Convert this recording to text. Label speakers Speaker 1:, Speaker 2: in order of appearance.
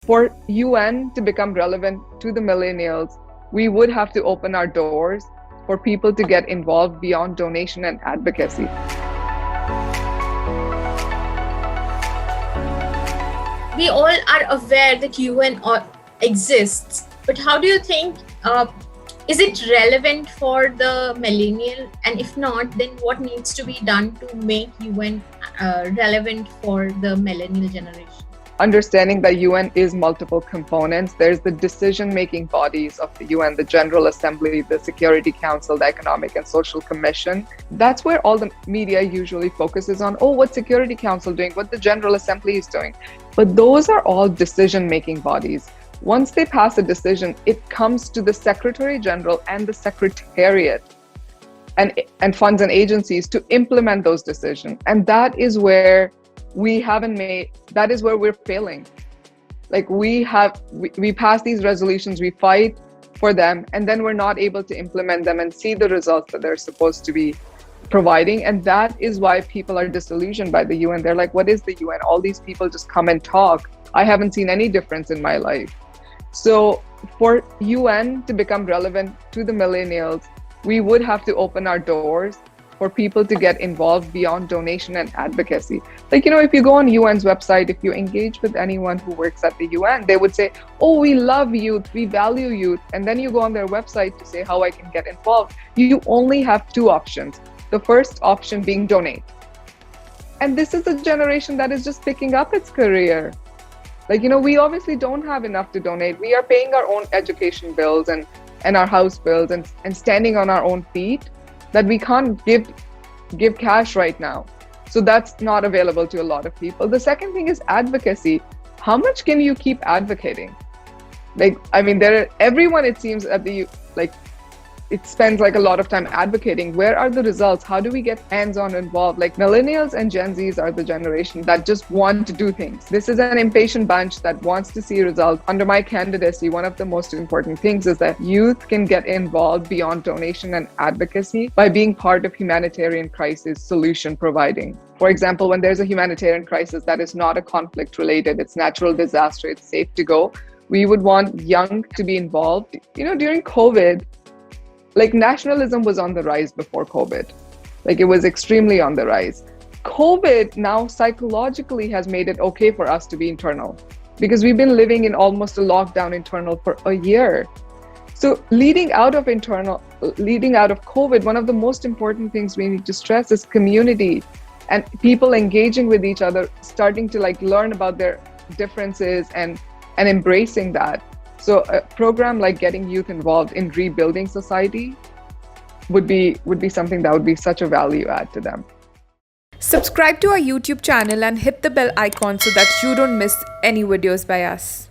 Speaker 1: For UN to become relevant to the millennials, we would have to open our doors for people to get involved beyond donation and advocacy.
Speaker 2: We all are aware that UN exists, but how do you think, is it relevant for the millennial? And if not, then what needs to be done to make UN relevant for the millennial generation?
Speaker 1: Understanding that UN is multiple components. There's the decision-making bodies of the UN, the General Assembly, the Security Council, the Economic and Social Commission. That's where all the media usually focuses on, oh, what's Security Council doing, what the General Assembly is doing. But those are all decision-making bodies. Once they pass a decision, it comes to the Secretary General and the Secretariat and funds and agencies to implement those decisions. And that is where that is where we're failing. Like we pass these resolutions, we fight for them, and then we're not able to implement them and see the results that they're supposed to be providing. And that is why people are disillusioned by the UN. They're like, what is the UN? All these people just come and talk. I haven't seen any difference in my life. So for UN to become relevant to the millennials, we would have to open our doors for people to get involved beyond donation and advocacy. Like, if you go on UN's website, if you engage with anyone who works at the UN, they would say, oh, we love youth, we value youth. And then you go on their website to say how I can get involved. You only have two options. The first option being donate. And this is a generation that is just picking up its career. Like, we obviously don't have enough to donate. We are paying our own education bills and our house bills and standing on our own feet, that we can't give cash right now. So that's not available to a lot of people. The second thing is advocacy. How much can you keep advocating? Everyone, it seems, it spends a lot of time advocating. Where are the results? How do we get hands-on involved? Millennials and Gen Zs are the generation that just want to do things. This is an impatient bunch that wants to see results. Under my candidacy, one of the most important things is that youth can get involved beyond donation and advocacy by being part of humanitarian crisis solution providing. For example, when there's a humanitarian crisis that is not a conflict related, it's natural disaster, it's safe to go, we would want young to be involved. During COVID, nationalism was on the rise before COVID. It was extremely on the rise. COVID now psychologically has made it okay for us to be internal, because we've been living in almost a lockdown internal for a year. So leading out of COVID, one of the most important things we need to stress is community and people engaging with each other, starting to learn about their differences and embracing that. So a program like getting youth involved in rebuilding society would be something that would be such a value add to them.
Speaker 3: Subscribe to our YouTube channel and hit the bell icon so that you don't miss any videos by us.